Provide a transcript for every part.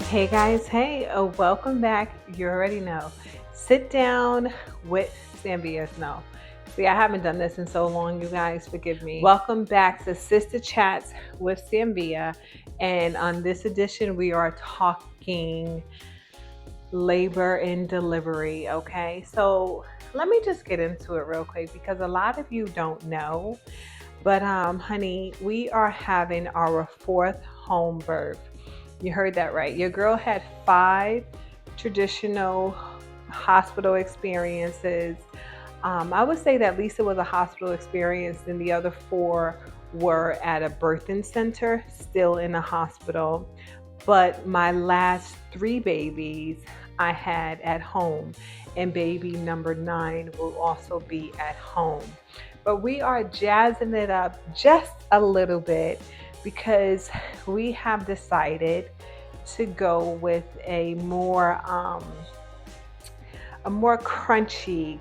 Hey guys, hey, welcome back. You already know. Sit down with Samvia. No, see, I haven't done this in so long, you guys. Forgive me. Welcome back to Sister Chats with Samvia. And on this edition, we are talking labor and delivery. Okay, so let me just get into it real quick because a lot of you don't know. But honey, we are having our fourth home birth. You heard that right. Your girl had 5 traditional hospital experiences. I would say that Lisa was a hospital experience, and the other 4 were at a birthing center, still in a hospital. But my last 3 babies I had at home, and baby number 9 will also be at home. But we are jazzing it up just a little bit because we have decided to go with a more crunchy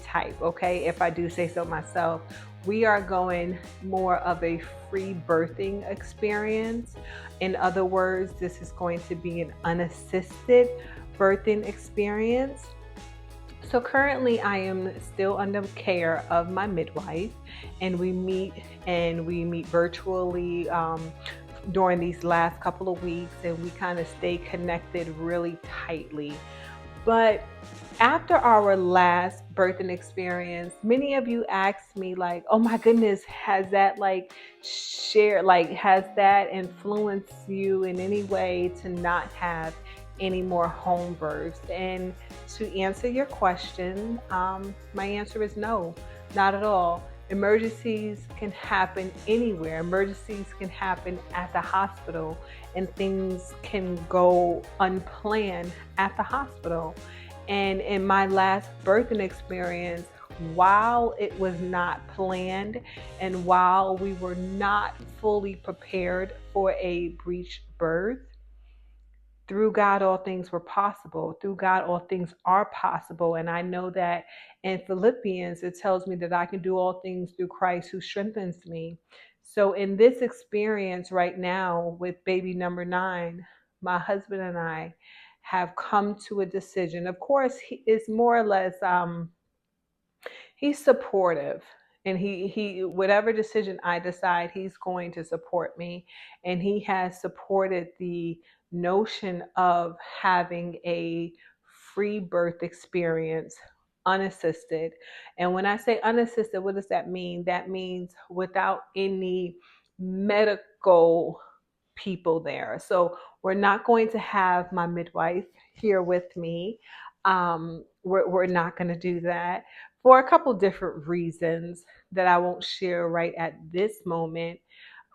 type, okay? If I do say so myself, we are going more of a free birthing experience. In other words, this is going to be an unassisted birthing experience. So currently I am still under care of my midwife, and we meet virtually during these last couple of weeks, and we kind of stay connected really tightly. But after our last birthing experience, many of you asked me like, "Oh my goodness, has that influenced you in any way to not have any more home births?" And to answer your question, my answer is no, not at all. Emergencies can happen anywhere. Emergencies can happen at the hospital, and things can go unplanned at the hospital. And in my last birthing experience, while it was not planned and while we were not fully prepared for a breech birth, through God, all things were possible. Through God, all things are possible. And I know that in Philippians, it tells me that I can do all things through Christ who strengthens me. So, in this experience right now with baby number 9, my husband and I have come to a decision. Of course, he is more or less, he's supportive, and he whatever decision I decide, he's going to support me, and he has supported the notion of having a free birth experience, unassisted. And when I say unassisted, what does that mean? That means without any medical people there. So we're not going to have my midwife here with me. We're not going to do that for a couple different reasons that I won't share right at this moment.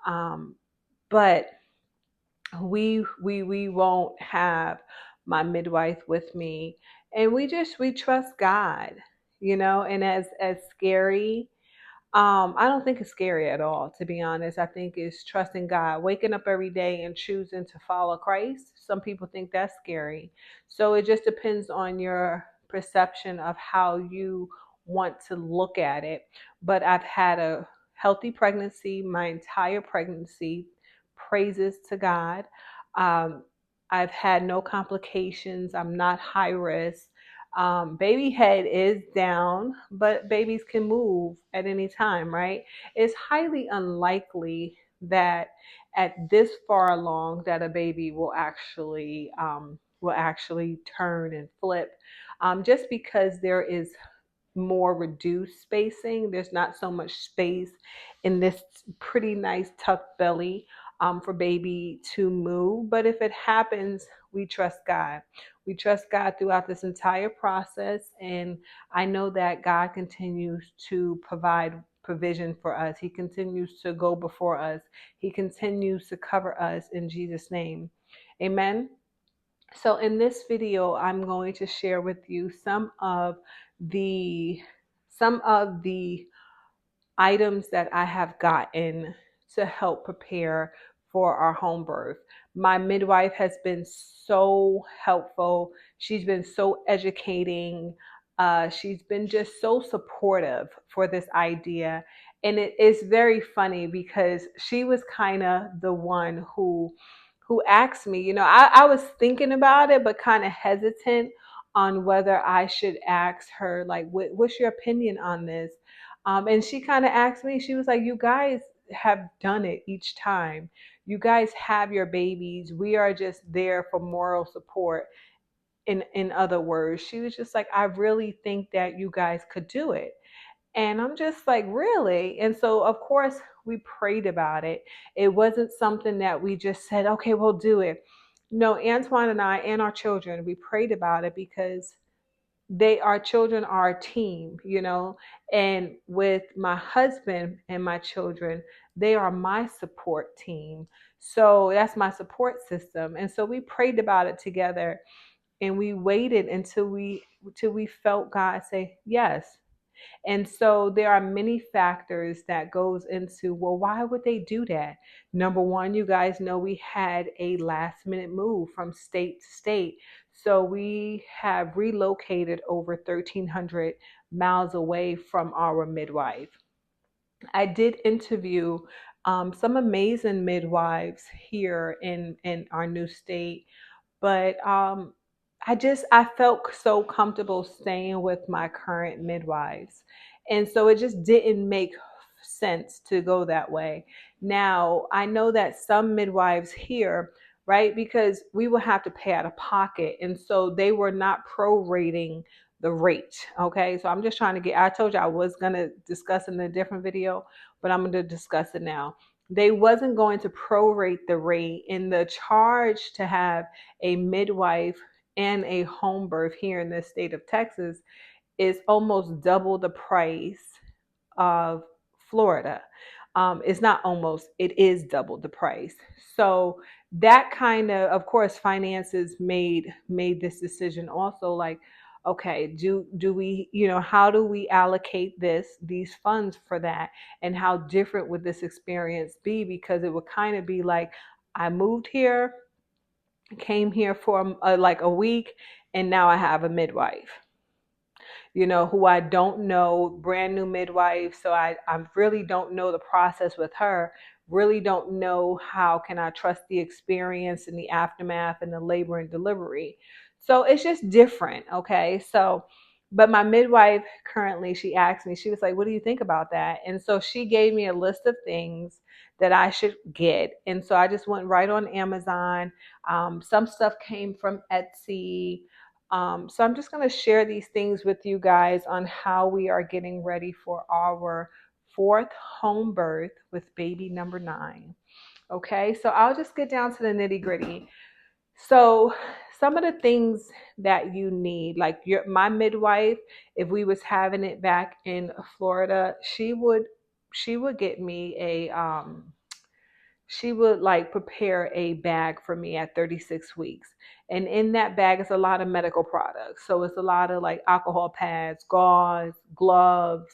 Um, but we won't have my midwife with me, and we trust God, And as scary, I don't think it's scary at all, to be honest. I think it's trusting God, waking up every day and choosing to follow Christ. Some people think that's scary. So it just depends on your perception of how you want to look at it. But I've had a healthy pregnancy my entire pregnancy. Praises to God. Um, I've had no complications. I'm not high risk. Baby head is down, but babies can move at any time, right? It's highly unlikely that at this far along that a baby will actually turn and flip, just because there is more reduced spacing. There's not so much space in this pretty nice tucked belly for baby to move. But if it happens, we trust God. We trust God throughout this entire process. And I know that God continues to provide provision for us. He continues to go before us. He continues to cover us in Jesus' name. Amen. So in this video, I'm going to share with you the some of the items that I have gotten to help prepare for our home birth. My midwife has been so helpful. She's been so educating. She's been just so supportive for this idea. And it is very funny because she was kind of the one who asked me, I was thinking about it, but kind of hesitant on whether I should ask her, like, what's your opinion on this? And she kind of asked me, she was like, you guys have done it each time. You guys have your babies. We are just there for moral support. In other words, she was just like, I really think that you guys could do it. And I'm just like, really? And so, of course, we prayed about it. It wasn't something that we just said, okay, we'll do it. No, Antwan and I and our children, we prayed about it because our children are a team, and with my husband and my children, they are my support team. So that's my support system. And so we prayed about it together, and we waited until we felt God say yes. And so there are many factors that goes into, well, why would they do that? Number one, you guys know we had a last minute move from state to state. So we have relocated over 1,300 miles away from our midwife. I did interview some amazing midwives here in our new state, but I felt so comfortable staying with my current midwives. And so it just didn't make sense to go that way. Now, I know that some midwives here, right, because we will have to pay out of pocket. And so they were not prorating the rate. Okay. So I'm just trying to I told you I was going to discuss it in a different video, but I'm going to discuss it now. They wasn't going to prorate the rate, and the charge to have a midwife and a home birth here in the state of Texas is almost double the price of Florida. It's not almost, it is double the price. So that kind of course, finances made this decision also, like, okay, do we, how do we allocate these funds for that? And how different would this experience be? Because it would kind of be like, I moved here, came here for like a week, and now I have a midwife, who I don't know, brand new midwife. So I really don't know the process with her, really don't know how can I trust the experience and the aftermath and the labor and delivery. So it's just different. Okay. So, but my midwife currently, she asked me, she was like, what do you think about that? And so she gave me a list of things that I should get. And so I just went right on Amazon. Some stuff came from Etsy. So I'm just going to share these things with you guys on how we are getting ready for our fourth home birth with baby number 9. Okay, so I'll just get down to the nitty gritty. So some of the things that you need, like my midwife, if we was having it back in Florida, she would get me she would like prepare a bag for me at 36 weeks. And in that bag is a lot of medical products. So it's a lot of like alcohol pads, gauze, gloves.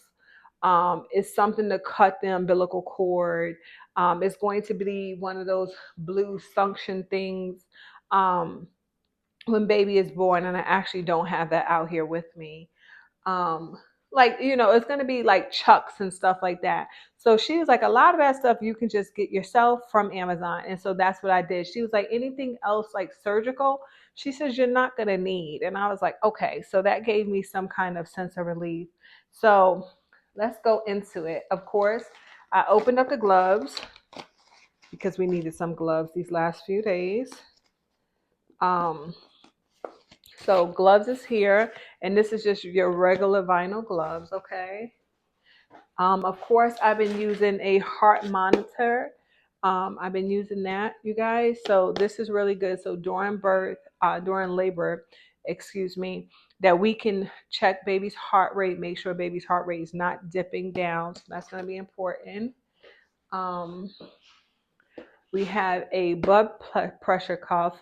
It's something to cut the umbilical cord. It's going to be one of those blue suction things when baby is born. And I actually don't have that out here with me. um like, it's going to be like chucks and stuff like that. So she was like, a lot of that stuff you can just get yourself from Amazon. And so that's what I did. She was like, anything else like surgical, she says, you're not going to need. And I was like, okay. So that gave me some kind of sense of relief. So let's go into it. Of course, I opened up the gloves because we needed some gloves these last few days. So gloves is here, and this is just your regular vinyl gloves, okay? Of course, I've been using a heart monitor. I've been using that, you guys. So this is really good. So during labor, excuse me, that we can check baby's heart rate, make sure baby's heart rate is not dipping down. So that's going to be important. Um, we have a blood pressure cuff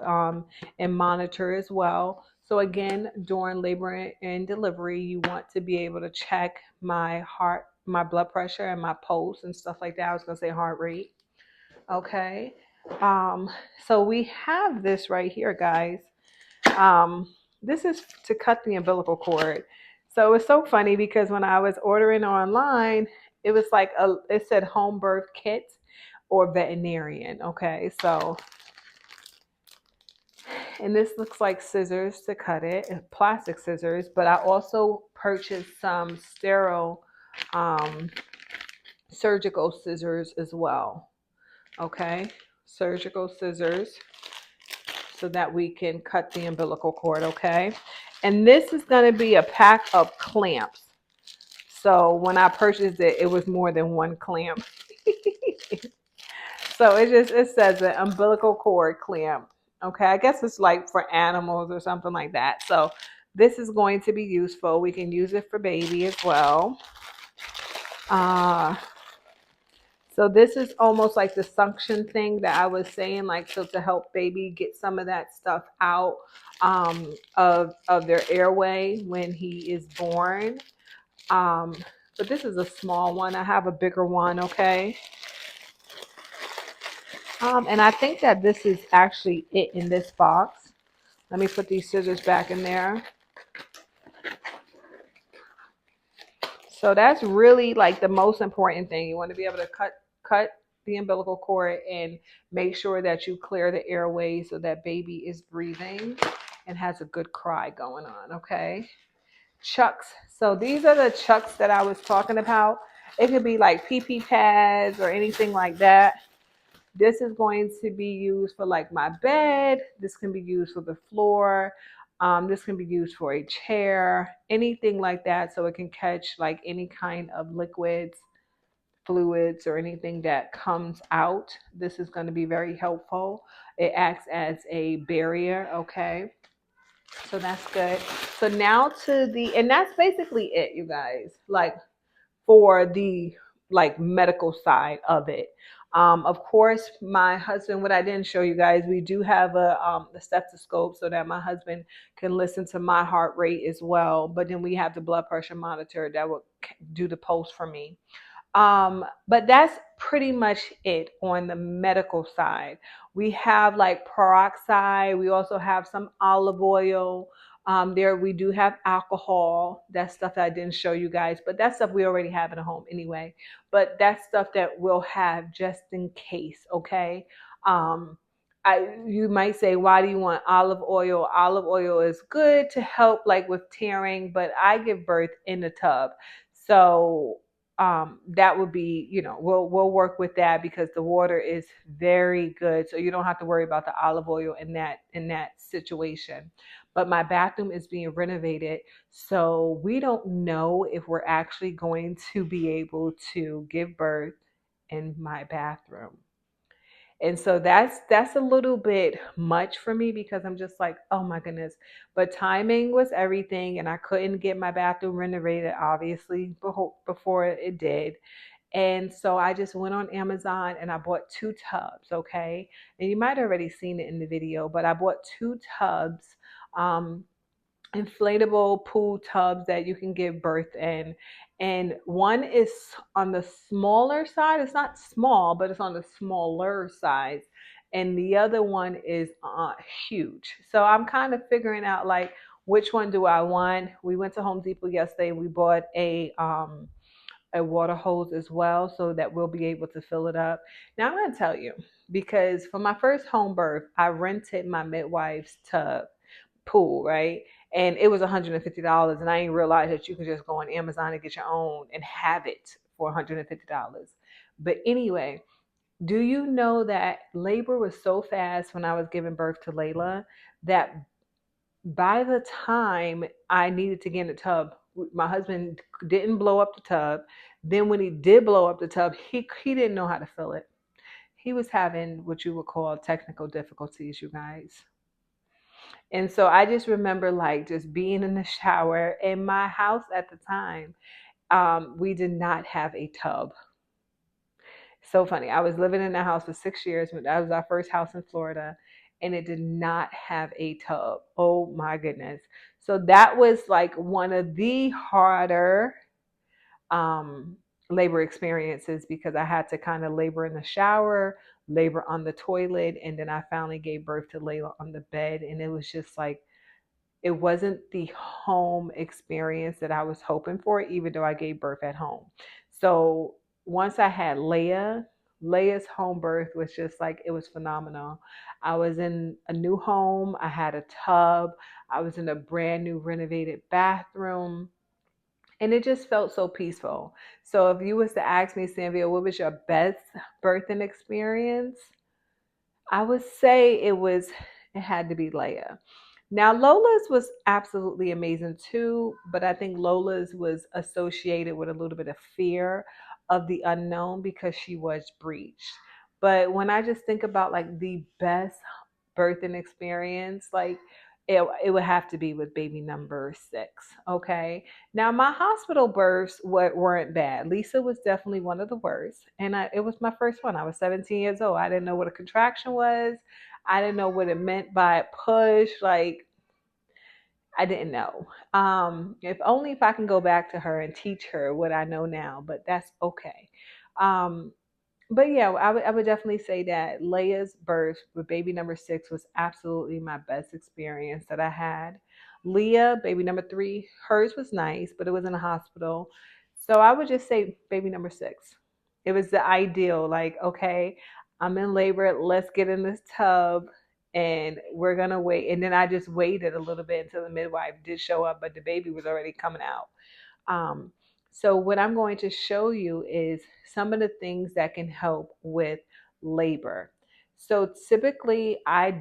and monitor as well. So again, during labor and delivery, you want to be able to check my heart, my blood pressure, and my pulse and stuff like that. I was going to say heart rate. Okay. Um, so we have this right here, guys. This is to cut the umbilical cord. So it's so funny because when I was ordering online, it was like it said home birth kit or veterinarian. Okay, so and this looks like scissors to cut it, plastic scissors, but I also purchased some sterile surgical scissors as well. Okay, surgical scissors so that we can cut the umbilical cord. Okay, and this is going to be a pack of clamps. So when I purchased it, it was more than one clamp. So it says an umbilical cord clamp. Okay, I guess it's like for animals or something like that. So this is going to be useful. We can use it for baby as well. So this is almost like the suction thing that I was saying, like, so to help baby get some of that stuff out of their airway when he is born. But this is a small one. I have a bigger one, okay? And I think that this is actually it in this box. Let me put these scissors back in there. So that's really like the most important thing. You want to be able to cut the umbilical cord and make sure that you clear the airway so that baby is breathing and has a good cry going on, okay? Chucks. So these are the chucks that I was talking about. It could be like pee-pee pads or anything like that. This is going to be used for like my bed. This can be used for the floor. This can be used for a chair, anything like that. So it can catch like any kind of liquids, fluids, or anything that comes out. This is going to be very helpful. It acts as a barrier. Okay. So that's good. So now and that's basically it, you guys. Like, for the like medical side of it. Of course, my husband, what I didn't show you guys, we do have a stethoscope so that my husband can listen to my heart rate as well. But then we have the blood pressure monitor that will do the pulse for me. But that's pretty much it on the medical side. We have like peroxide. We also have some olive oil. There we do have alcohol. That's stuff that I didn't show you guys, but that's stuff we already have in a home anyway. But that's stuff that we'll have just in case. Okay. Um, you might say, why do you want olive oil? Olive oil is good to help like with tearing, but I give birth in the tub. So that would be, we'll work with that because the water is very good, so you don't have to worry about the olive oil in that situation. But my bathroom is being renovated, so we don't know if we're actually going to be able to give birth in my bathroom. And so that's a little bit much for me because I'm just like, oh my goodness. But timing was everything, and I couldn't get my bathroom renovated obviously before it did. And so I just went on Amazon and I bought 2 tubs, okay? And you might have already seen it in the video, but I bought 2 tubs. Inflatable pool tubs that you can give birth in. And one is on the smaller side. It's not small, but it's on the smaller side. And the other one is huge. So I'm kind of figuring out like which one do I want. We went to Home Depot yesterday. We bought a water hose as well so that we'll be able to fill it up. Now I'm going to tell you, because for my first home birth, I rented my Midwives tub pool, right? And it was $150, and I didn't realize that you could just go on Amazon and get your own and have it for $150. But anyway, do you know that labor was so fast when I was giving birth to Layla that by the time I needed to get in the tub, my husband didn't blow up the tub. Then when he did blow up the tub, he didn't know how to fill it. He was having what you would call technical difficulties, you guys. And so I just remember like just being in the shower in my house at the time. We did not have a tub. So funny. I was living in the house for 6 years. That was our first house in Florida, and it did not have a tub. Oh my goodness. So that was like one of the harder um, labor experiences because I had to kind of labor in the shower, labor on the toilet, and then I finally gave birth to Layla on the bed. And it was just like, it wasn't the home experience that I was hoping for, even though I gave birth at home. So once I had Leia, Leia's home birth was just like, it was phenomenal. I was in a new home. I had a tub. I was in a brand new renovated bathroom. And it just felt so peaceful. So if you was to ask me, Samvia, what was your best birthing experience? I would say it had to be Leia. Now Lola's was absolutely amazing too, but I think Lola's was associated with a little bit of fear of the unknown because she was breached. But when I just think about like the best birthing experience, like it would have to be with baby number 6. Okay. Now my hospital births weren't bad. Lisa was definitely one of the worst. And it was my first one. I was 17 years old. I didn't know what a contraction was. I didn't know what it meant by a push. Like I didn't know. If only if I can go back to her and teach her what I know now, but that's okay. Um, but yeah, I would definitely say that Leia's birth with baby number 6 was absolutely my best experience that I had. Leah, baby number 3, hers was nice, but it was in a hospital. So I would just say baby number 6. It was the ideal, like, okay, I'm in labor, let's get in this tub and we're gonna wait. And then I just waited a little bit until the midwife did show up, but the baby was already coming out. Um, so, what I'm going to show you is some of the things that can help with labor. So, typically, I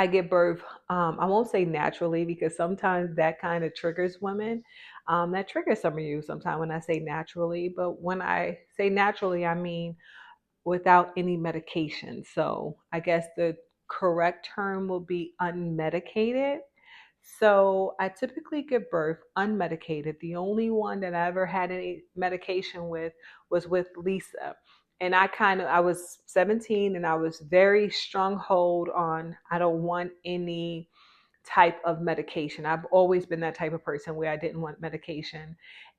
give birth, I won't say naturally because sometimes that kind of triggers women. That triggers some of you sometimes when I say naturally, but when I say naturally, I mean without any medication. So, I guess the correct term will be unmedicated. So I typically give birth unmedicated. The only one that I ever had any medication with was with Lisa. And I was 17 and I was very strong hold on, I don't want any type of medication. I've always been that type of person where I didn't want medication.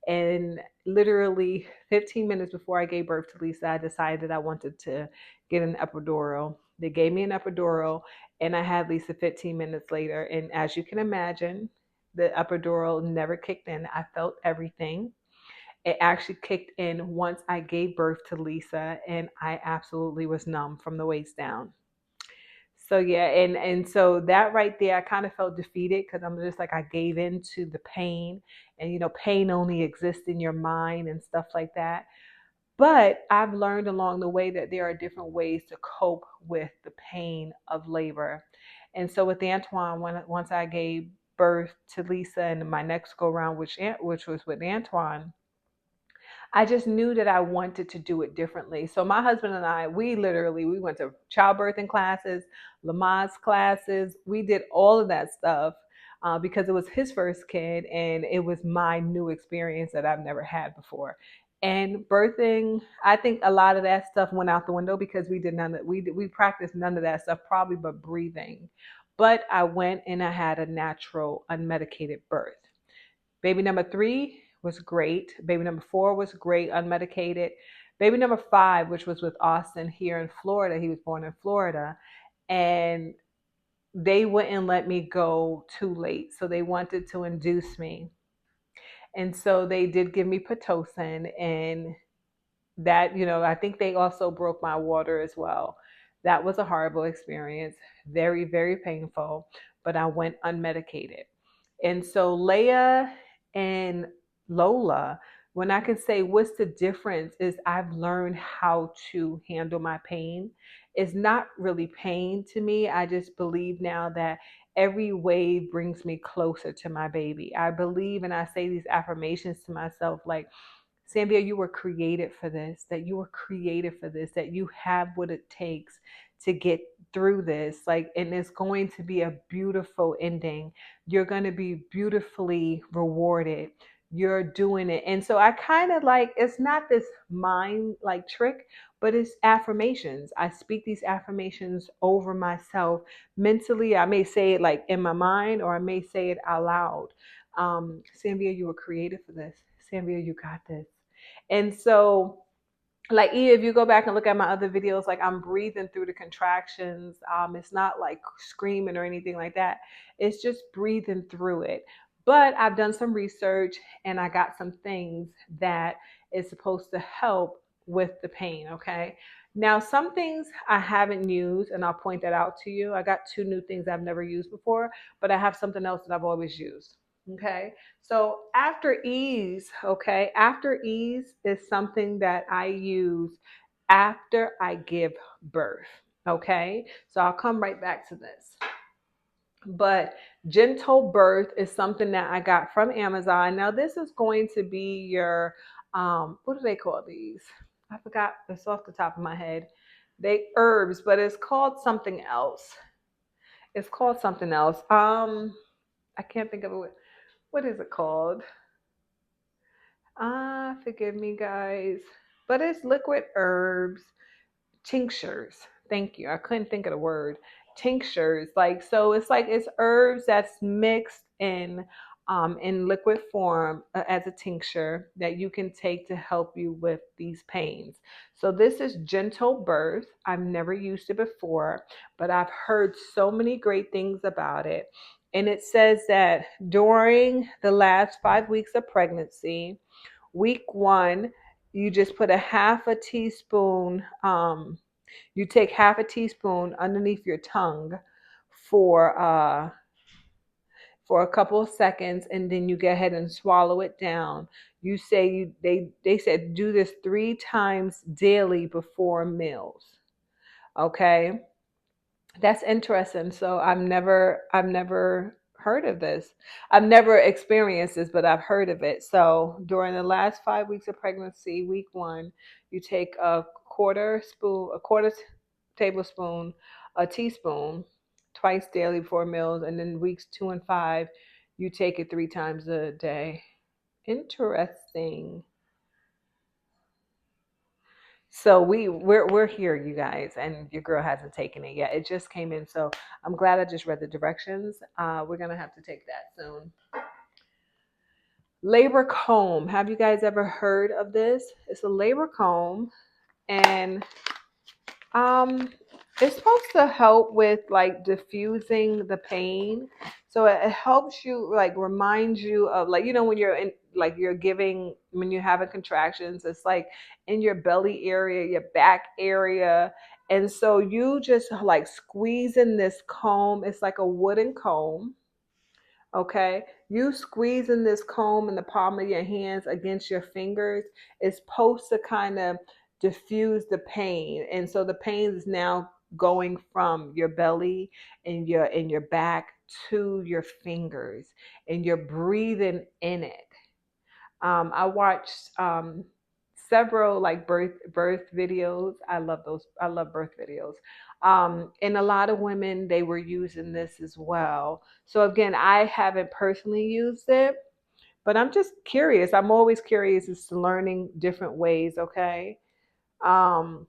And literally 15 minutes before I gave birth to Lisa, I decided I wanted to get an epidural. They gave me an epidural and I had Lisa 15 minutes later. And as you can imagine, the epidural never kicked in. I felt everything. It actually kicked in once I gave birth to Lisa, and I absolutely was numb from the waist down. So yeah, and so that right there, I kind of felt defeated because I'm just like I gave in to the pain, and pain only exists in your mind and stuff like that. But I've learned along the way that there are different ways to cope with the pain of labor. And so with Antwan, once I gave birth to Lisa and my next go round, which was with Antwan, I just knew that I wanted to do it differently. So my husband and I, we went to childbirthing classes, Lamaze classes. We did all of that stuff because it was his first kid and it was my new experience that I've never had before. And birthing, I think a lot of that stuff went out the window because we did none of we practiced none of that stuff probably but breathing. But I went and I had a natural unmedicated birth. Baby number 3 was great. Baby number 4 was great, unmedicated. Baby number 5, which was with Austin here in Florida, he was born in Florida, and they wouldn't let me go too late. So they wanted to induce me. And so they did give me Pitocin, and that, I think they also broke my water as well. That was a horrible experience, very, very painful, but I went unmedicated. And so Leia and Lola, when I can say what's the difference is I've learned how to handle my pain. It's not really pain to me. I just believe now that every wave brings me closer to my baby. I believe and I say these affirmations to myself like, Samvia, you were created for this, that you were created for this, that you have what it takes to get through this. Like, and it's going to be a beautiful ending. You're going to be beautifully rewarded. You're doing it. And so I kind of like, it's not this mind like trick, but it's affirmations. I speak these affirmations over myself mentally. I may say it like in my mind or I may say it out loud. Samvia, you were created for this. Samvia, you got this. And so, like, if you go back and look at my other videos, like I'm breathing through the contractions. It's not like screaming or anything like that. It's just breathing through it. But I've done some research and I got some things that is supposed to help with the pain, okay? Now, some things I haven't used, and I'll point that out to you. I got two new things I've never used before, but I have something else that I've always used. Okay. So after ease, okay, after ease is something that I use after I give birth. Okay. So I'll come right back to this. But gentle birth is something that I got from Amazon. Now, this is going to be your, what do they call these? I forgot, it's off the top of my head. They herbs, but it's called something else. It's called something else. I can't think of it. What is it called? Forgive me, guys. But it's liquid herbs, tinctures. Thank you. I couldn't think of the word. Tinctures. Like, so it's like it's herbs that's mixed in liquid form as a tincture that you can take to help you with these pains. So this is gentle birth. I've never used it before, but I've heard so many great things about it. And it says that during the last 5 weeks of pregnancy, week one, you just put a half a teaspoon, you take half a teaspoon underneath your tongue for uh, for a couple of seconds, and then you go ahead and swallow it down. You say they said do this 3 times daily before meals. Okay, that's interesting. So I've never heard of this. I've never experienced this, but I've heard of it. So during the last 5 weeks of pregnancy, week one, you take a quarter tablespoon, a teaspoon, twice daily before meals, and then weeks 2 and 5, you take it 3 times a day. Interesting. So we're here, you guys, and your girl hasn't taken it yet. It just came in, so I'm glad I just read the directions. We're gonna have to take that soon. Labor comb. Have you guys ever heard of this? It's a labor comb, and um, it's supposed to help with like diffusing the pain. So it helps you, like reminds you of, like, when you're in, like you're giving, when you're having contractions, it's like in your belly area, your back area. And so you just like squeezing this comb. It's like a wooden comb. Okay, you squeezing this comb in the palm of your hands against your fingers is supposed to kind of diffuse the pain, and so the pain is now going from your belly and your back to your fingers, and you're breathing in it. I watched several like birth videos. I love those. I love birth videos. And a lot of women, they were using this as well. So again, I haven't personally used it, but I'm just curious. I'm always curious as to learning different ways. Okay. Um,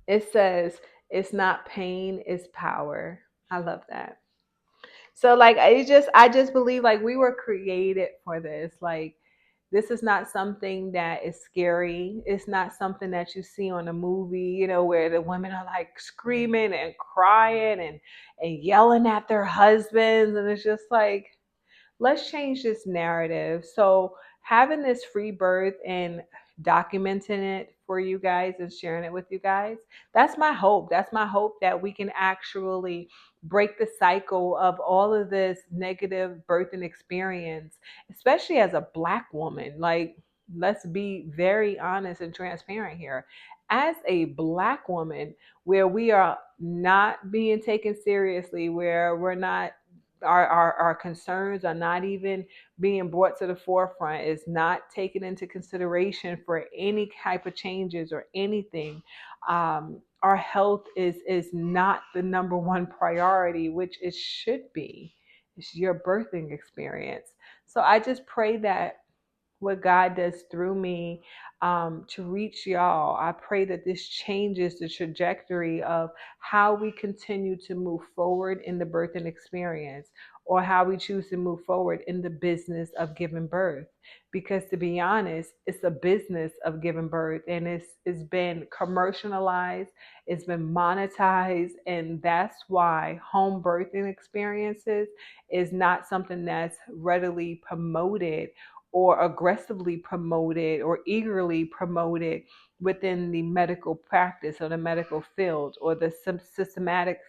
it says it's not pain, it's power. I love that. So like I just believe like we were created for this. Like this is not something that is scary. It's not something that you see on a movie, where the women are like screaming and crying and yelling at their husbands, and it's just like, let's change this narrative. So having this free birth and documenting it for you guys and sharing it with you guys, that's my hope. That's my hope that we can actually break the cycle of all of this negative birthing experience, especially as a Black woman. Like, let's be very honest and transparent here. As a Black woman, where we are not being taken seriously, where we're not, our concerns are not even being brought to the forefront, is not taken into consideration for any type of changes or anything. Our health is not the number one priority, which it should be. It's your birthing experience. So I just pray that what God does through me, to reach y'all. I pray that this changes the trajectory of how we continue to move forward in the birthing experience, or how we choose to move forward in the business of giving birth. Because to be honest, it's a business of giving birth, and it's been commercialized, it's been monetized, and that's why home birthing experiences is not something that's readily promoted or aggressively promoted or eagerly promoted within the medical practice or the medical field or the systematic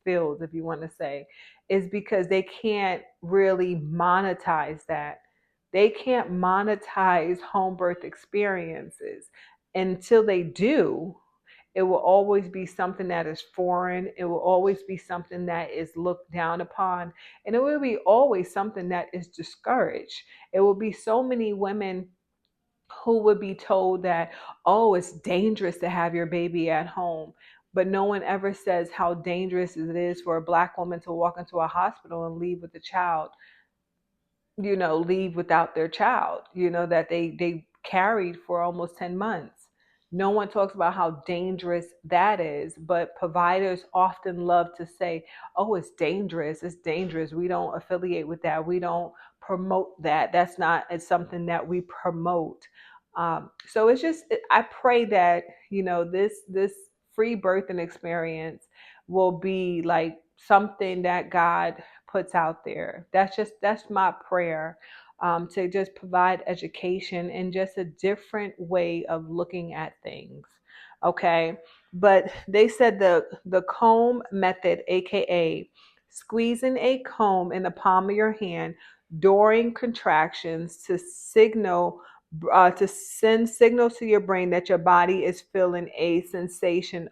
fields, if you want to say, is because they can't really monetize that. They can't monetize home birth experiences. Until they do, it will always be something that is foreign. It will always be something that is looked down upon. And it will be always something that is discouraged. It will be so many women who would be told that, oh, it's dangerous to have your baby at home. But no one ever says how dangerous it is for a Black woman to walk into a hospital and leave with a child, leave without their child, that they carried for almost 10 months. No one talks about how dangerous that is, but providers often love to say, oh, it's dangerous. It's dangerous. We don't affiliate with that. We don't promote that. That's not, it's something that we promote. So it's just, I pray that, this free birthing experience will be like something that God puts out there. That's my prayer, to just provide education and just a different way of looking at things. Okay, but they said the comb method, aka squeezing a comb in the palm of your hand during contractions to send signals to your brain that your body is feeling a sensation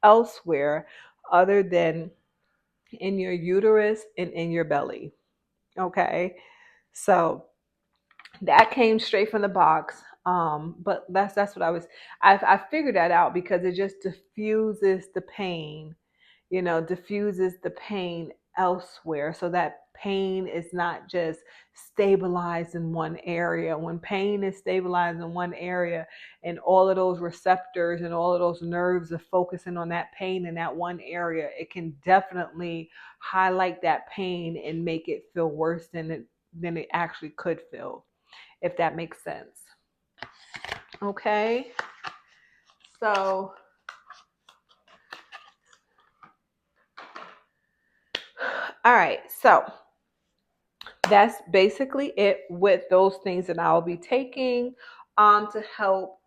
elsewhere other than in your uterus and in your belly. Okay. So that came straight from the box. But that's what I figured that out because it just diffuses the pain, diffuses the pain elsewhere. So that pain is not just stabilized in one area. When pain is stabilized in one area and all of those receptors and all of those nerves are focusing on that pain in that one area, it can definitely highlight that pain and make it feel worse than it actually could feel, if that makes sense. Okay. So all right. So that's basically it with those things that I'll be taking to help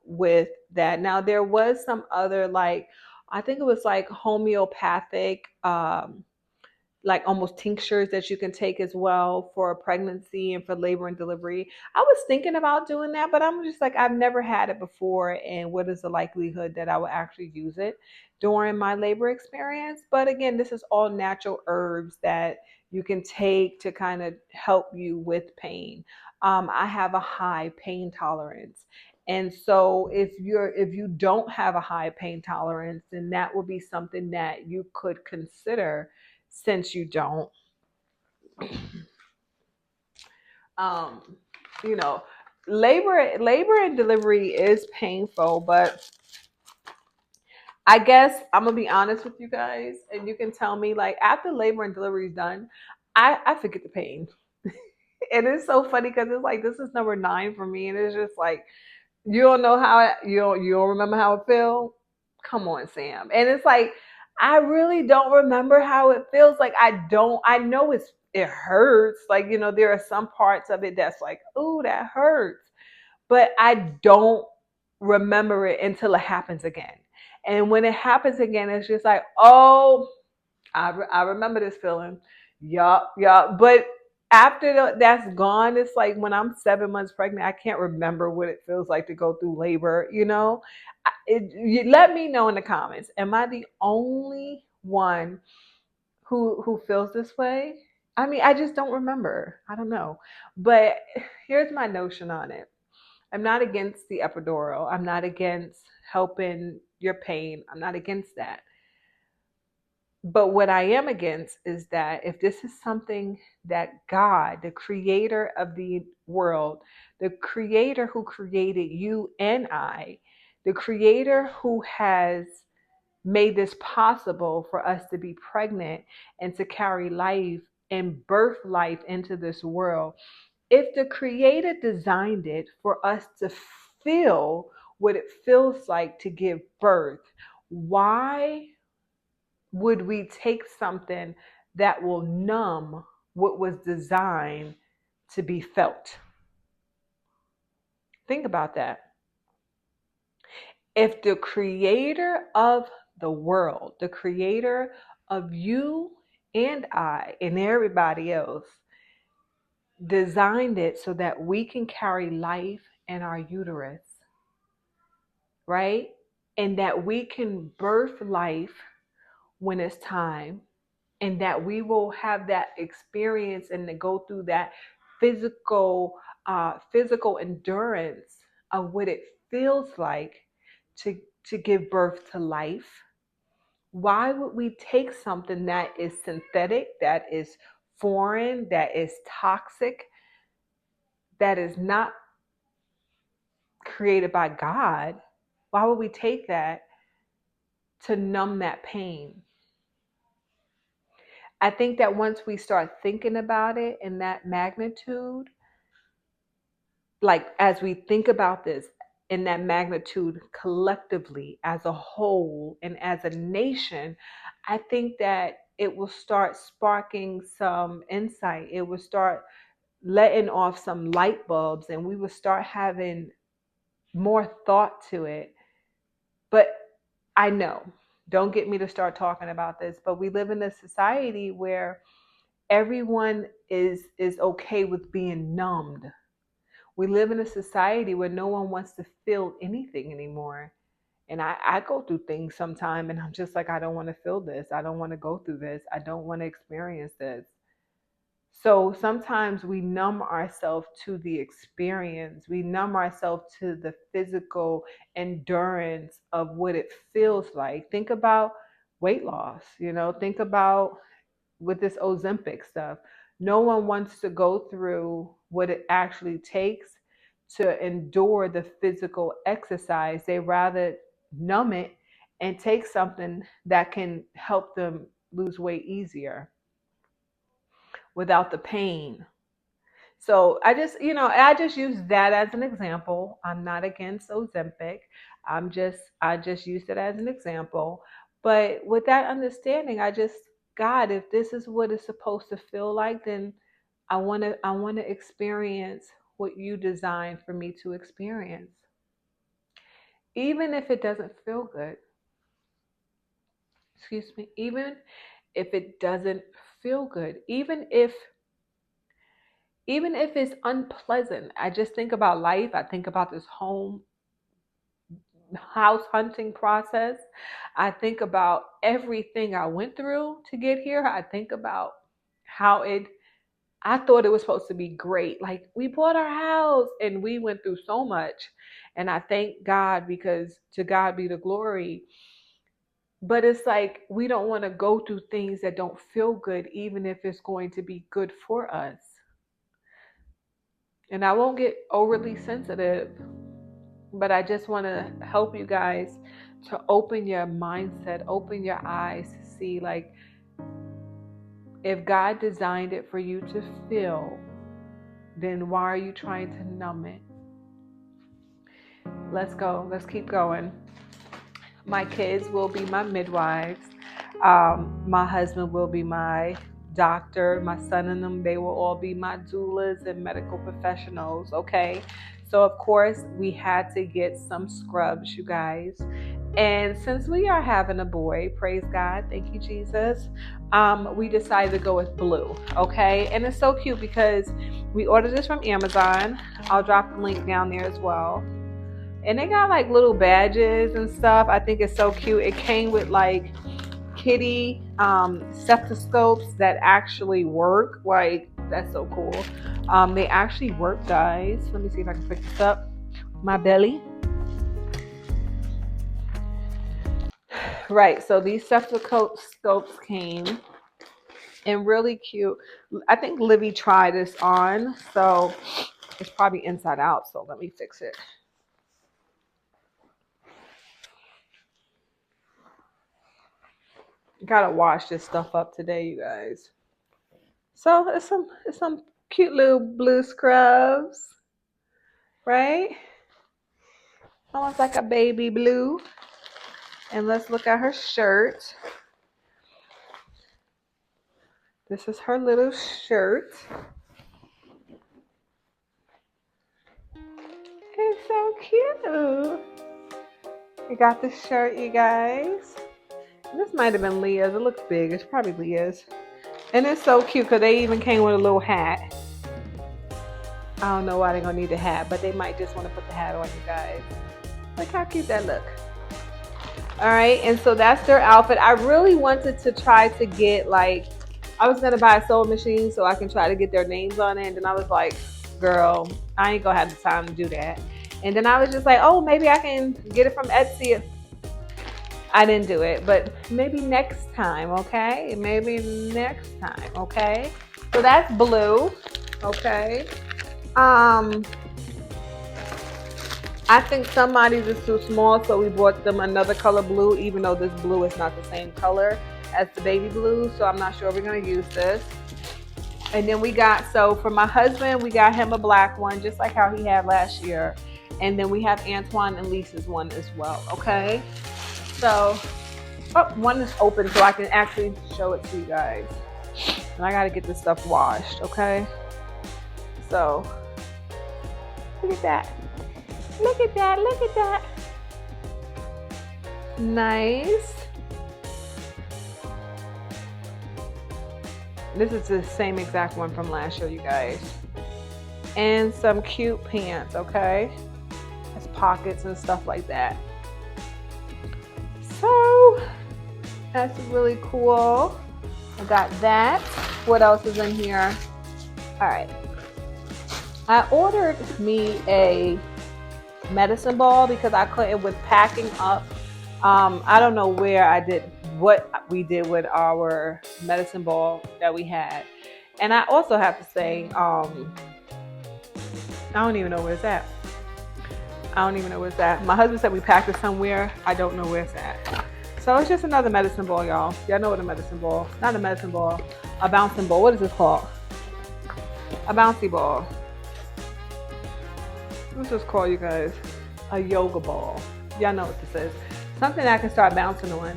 with that. Now there was some other, like, I think it was like homeopathic like almost tinctures that you can take as well for pregnancy and for labor and delivery. I was thinking about doing that, but I'm just like, I've never had it before. And what is the likelihood that I will actually use it during my labor experience? But again, this is all natural herbs that you can take to kind of help you with pain. I have a high pain tolerance. And so if you don't have a high pain tolerance, then that would be something that you could consider since you don't. um you know labor and delivery is painful, but I guess I'm gonna be honest with you guys, and you can tell me, like, after labor and delivery is done, I forget the pain. And it's so funny because it's like this is number 9 for me, and it's just like, you don't know how you don't remember how it feels. Come on, Sam. And it's like, I really don't remember how it feels. Like, I know it hurts. Like, there are some parts of it that's like, oh, that hurts. But I don't remember it until it happens again. And when it happens again, it's just like, oh, I remember this feeling. Yup, yup. But after that's gone, it's like when I'm 7 months pregnant, I can't remember what it feels like to go through labor. You let me know in the comments. Am I the only one who feels this way? I mean, I just don't remember. I don't know. But here's my notion on it. I'm not against the epidural. I'm not against helping your pain. I'm not against that. But what I am against is that if this is something that God, the creator of the world, the creator who created you and I, the creator who has made this possible for us to be pregnant and to carry life and birth life into this world, if the creator designed it for us to feel what it feels like to give birth, why would we take something that will numb what was designed to be felt? Think about that. If the creator of the world, the creator of you and I and everybody else, designed it so that we can carry life in our uterus, right? And that we can birth life when it's time, and that we will have that experience and to go through that physical physical endurance of what it feels like to give birth to life. Why would we take something that is synthetic, that is foreign, that is toxic, that is not created by God? Why would we take that to numb that pain? I think that once we start thinking about it in that magnitude, like as we think about this in that magnitude collectively as a whole and as a nation, I think that it will start sparking some insight. It will start letting off some light bulbs, and we will start having more thought to it. But I know, don't get me to start talking about this, but we live in a society where everyone is okay with being numbed. We live in a society where no one wants to feel anything anymore. And I go through things sometime and I'm just like, I don't want to feel this. I don't want to go through this. I don't want to experience this. So sometimes we numb ourselves to the experience. We numb ourselves to the physical endurance of what it feels like. Think about weight loss, think about with this Ozempic stuff. No one wants to go through what it actually takes to endure the physical exercise. They rather numb it and take something that can help them lose weight easier without the pain. So I just use that as an example. I'm not against Ozempic. I just used it as an example. But with that understanding, God, if this is what it's supposed to feel like, then I want to experience what you designed for me to experience. Even if it doesn't feel good. Excuse me. Even if it doesn't feel good. Even if it's unpleasant. I just think about life. I think about this house hunting process. I think about everything I went through to get here. I think about how I thought it was supposed to be great. Like, we bought our house and we went through so much. And I thank God, because to God be the glory. But it's like we don't want to go through things that don't feel good, even if it's going to be good for us. And I won't get overly sensitive, but I just want to help you guys to open your mindset, open your eyes to see, like, if God designed it for you to feel, then why are you trying to numb it? Let's go. Let's keep going. My kids will be my midwives. My husband will be my doctor. My son and them, they will all be my doulas and medical professionals. Okay. So, of course, we had to get some scrubs, you guys. And since we are having a boy, praise God, thank you, Jesus, we decided to go with blue. Okay. And it's so cute because we ordered this from Amazon. I'll drop the link down there as well. And they got like little badges and stuff. I think it's so cute. It came with like kitty stethoscopes that actually work. Like, that's so cool. They actually work, guys. Let me see if I can pick this up. My belly. Right. So these stethoscopes came and really cute. I think Livy tried this on, so it's probably inside out. So let me fix it. Gotta wash this stuff up today, you guys. So it's some cute little blue scrubs, right? Almost like a baby blue. And let's look at her shirt. This is her little shirt. It's cute. You got this shirt, you guys. This might have been Leah's. It looks big. It's probably Leah's. And it's so cute because they even came with a little hat. I don't know why they're going to need a hat, but they might just want to put the hat on, you guys. Look how cute that look. All right, and so that's their outfit. I really wanted to try to get, like, I was going to buy a sewing machine so I can try to get their names on it. And then I was like, girl, I ain't going to have the time to do that. And then I was just like, oh, maybe I can get it from Etsy. I didn't do it, but maybe next time, okay? Maybe next time, okay? So that's blue, okay? I think somebody's is too small, so we bought them another color blue, even though this blue is not the same color as the baby blue, so I'm not sure we're gonna use this. And then we got, so for my husband, we got him a black one, just like how he had last year. And then we have Antwan and Lisa's one as well, okay? So, oh, one is open so I can actually show it to you guys. And I gotta get this stuff washed, okay? So, look at that. Look at that, look at that. Nice. This is the same exact one from last year, you guys. And some cute pants, okay? Has pockets and stuff like that. So, that's really cool. I got that. What else is in here? All right. I ordered me a medicine ball because I couldn't, with packing up. I don't know what we did with our medicine ball that we had. And I also have to say, I don't even know where it's at. I don't even know where it's at. My husband said we packed it somewhere. I don't know where it's at. So it's just another medicine ball, y'all. Y'all know what a medicine ball, not a medicine ball, a bouncing ball. What is this called? A bouncy ball. What's this called, you guys? A yoga ball. Y'all know what this is. Something I can start bouncing on.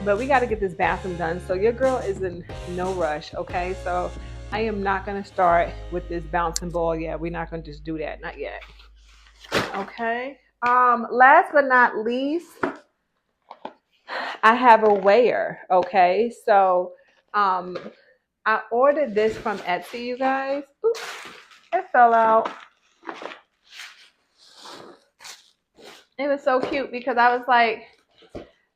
But we got to get this bathroom done. So your girl is in no rush, okay? So I am not going to start with this bouncing ball yet. We're not going to just do that. Not yet. Okay. Last but not least, I have a weigher. Okay. So I ordered this from Etsy, you guys. Oops, it fell out. It was so cute because I was like,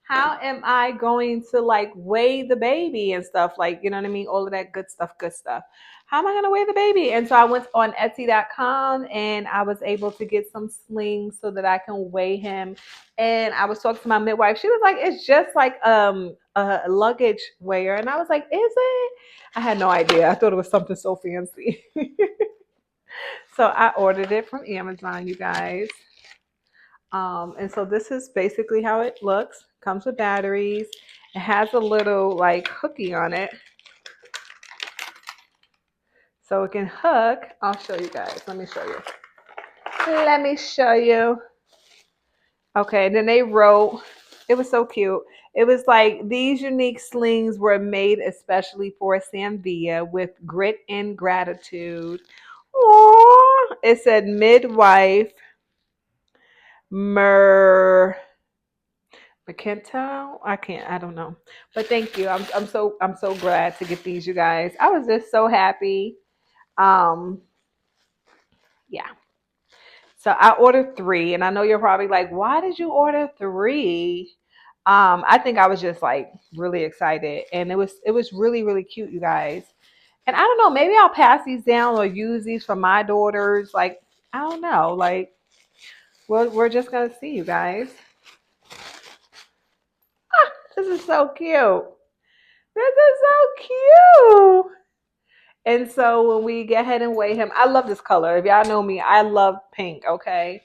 how am I going to like weigh the baby and stuff? Like, you know what I mean? All of that good stuff, good stuff. How am I going to weigh the baby? And so I went on Etsy.com and I was able to get some slings so that I can weigh him. And I was talking to my midwife. She was like, it's just like a luggage weigher. And I was like, is it? I had no idea. I thought it was something so fancy. So I ordered it from Amazon, you guys. And so this is basically how it looks. Comes with batteries. It has a little like hooky on it. So it can hook. I'll show you guys. Let me show you. Let me show you. Okay, and then they wrote, it was so cute. It was like, these unique slings were made especially for Samvia with grit and gratitude. Aww. It said midwife McKental. I don't know. But thank you. I'm so glad to get these, you guys. I was just so happy. Yeah. So I ordered 3, and I know you're probably like, why did you order 3? I think I was just like really excited, and it was really, really cute, you guys. And I don't know, maybe I'll pass these down or use these for my daughters. Like, I don't know. Like, we're just gonna see, you guys. This is so cute. This is so cute. And so when we get ahead and weigh him, I love this color. If y'all know me, I love pink, okay?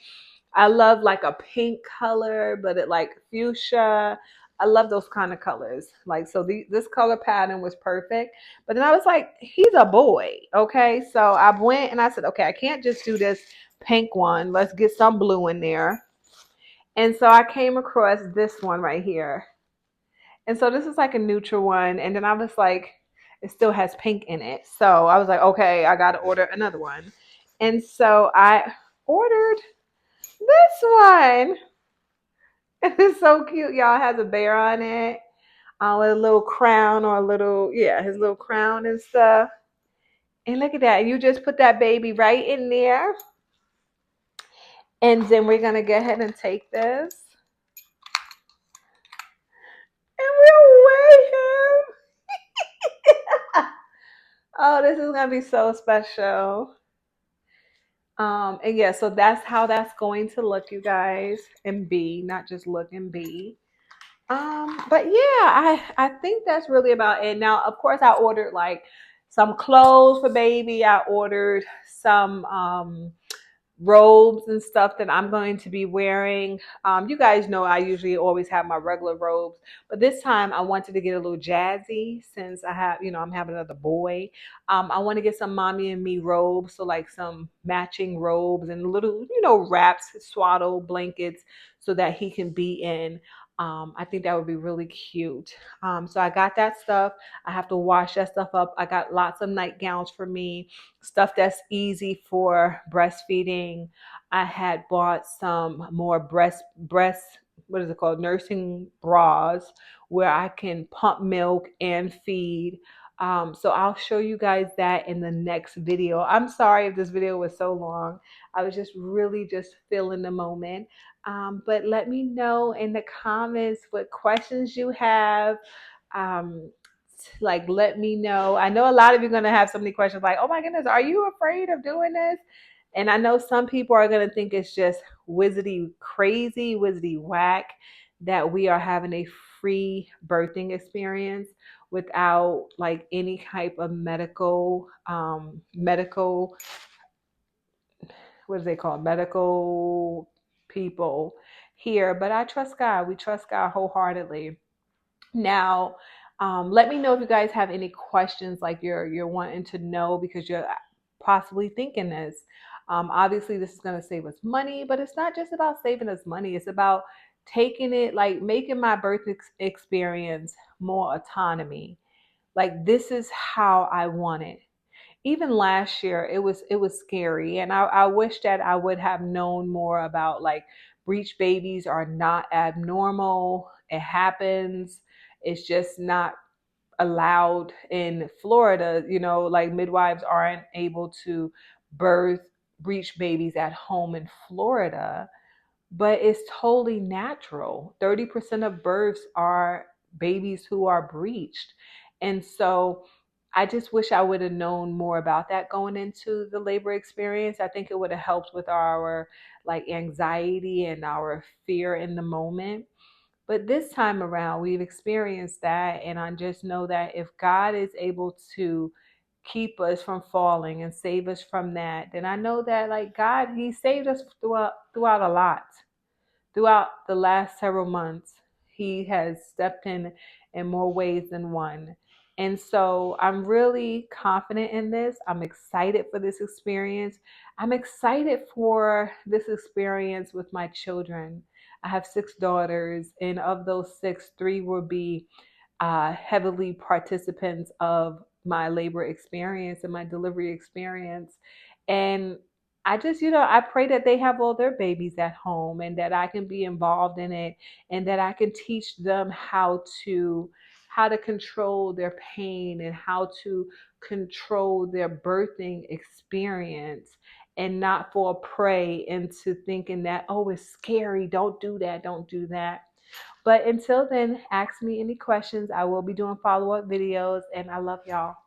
I love like a pink color, but it like fuchsia. I love those kind of colors. Like, so this color pattern was perfect. But then I was like, he's a boy, okay? So I went and I said, okay, I can't just do this pink one. Let's get some blue in there. And so I came across this one right here. And so this is like a neutral one. And then I was like, it still has pink in it. So I was like, okay, I got to order another one. And so I ordered This one. It's so cute, y'all. It has a bear on it. With a little crown or a little, yeah, his little crown and stuff. And look at that. You just put that baby right in there. And then we're going to go ahead and take this. And we'll weigh him. Oh, this is going to be so special. And yeah, so that's how that's going to look, you guys, and be, not just look and be. But yeah, I think that's really about it. Now, of course, I ordered like some clothes for baby. I ordered some robes and stuff that I'm going to be wearing. You guys know I usually always have my regular robes, but this time I wanted to get a little jazzy since I have, I'm having another boy. I want to get some mommy and me robes, so like some matching robes and little, wraps, swaddle blankets, so that he can be in. I think that would be really cute. So I got that stuff. I have to wash that stuff up. I got lots of nightgowns for me, stuff that's easy for breastfeeding. I had bought some more breast what is it called, nursing bras, where I can pump milk and feed. So I'll show you guys that in the next video. I'm sorry if this video was so long. I was just really just feeling the moment. But let me know in the comments what questions you have. Um, like, let me know. I know a lot of you are going to have so many questions like, oh my goodness, are you afraid of doing this? And I know some people are going to think it's just wizardy crazy, wizardy whack that we are having a free birthing experience without like any type of medical, what do they call it? Medical people here. But I trust God. We trust God wholeheartedly. Now, let me know if you guys have any questions, like you're wanting to know because you're possibly thinking this. Obviously, this is going to save us money, but it's not just about saving us money. It's about taking it, like making my birth experience more autonomy. Like, this is how I want it. Even last year, it was scary, and I wish that I would have known more about, like, breech babies are not abnormal. It happens. It's just not allowed in Florida. Like, midwives aren't able to birth breech babies at home in Florida, but it's totally natural. 30% of births are babies who are breached. And so I just wish I would have known more about that going into the labor experience. I think it would have helped with our like anxiety and our fear in the moment. But this time around, we've experienced that. And I just know that if God is able to keep us from falling and save us from that, then I know that, like, God, He saved us throughout a lot. Throughout the last several months, He has stepped in more ways than one. And so I'm really confident in this. I'm excited for this experience. I'm excited for this experience with my children. I have 6 daughters, and of those six, 3 will be heavily participants of my labor experience and my delivery experience. And I just, I pray that they have all their babies at home and that I can be involved in it and that I can teach them how to control their pain and how to control their birthing experience and not fall prey into thinking that, oh, it's scary. Don't do that. Don't do that. But until then, ask me any questions. I will be doing follow-up videos, and I love y'all.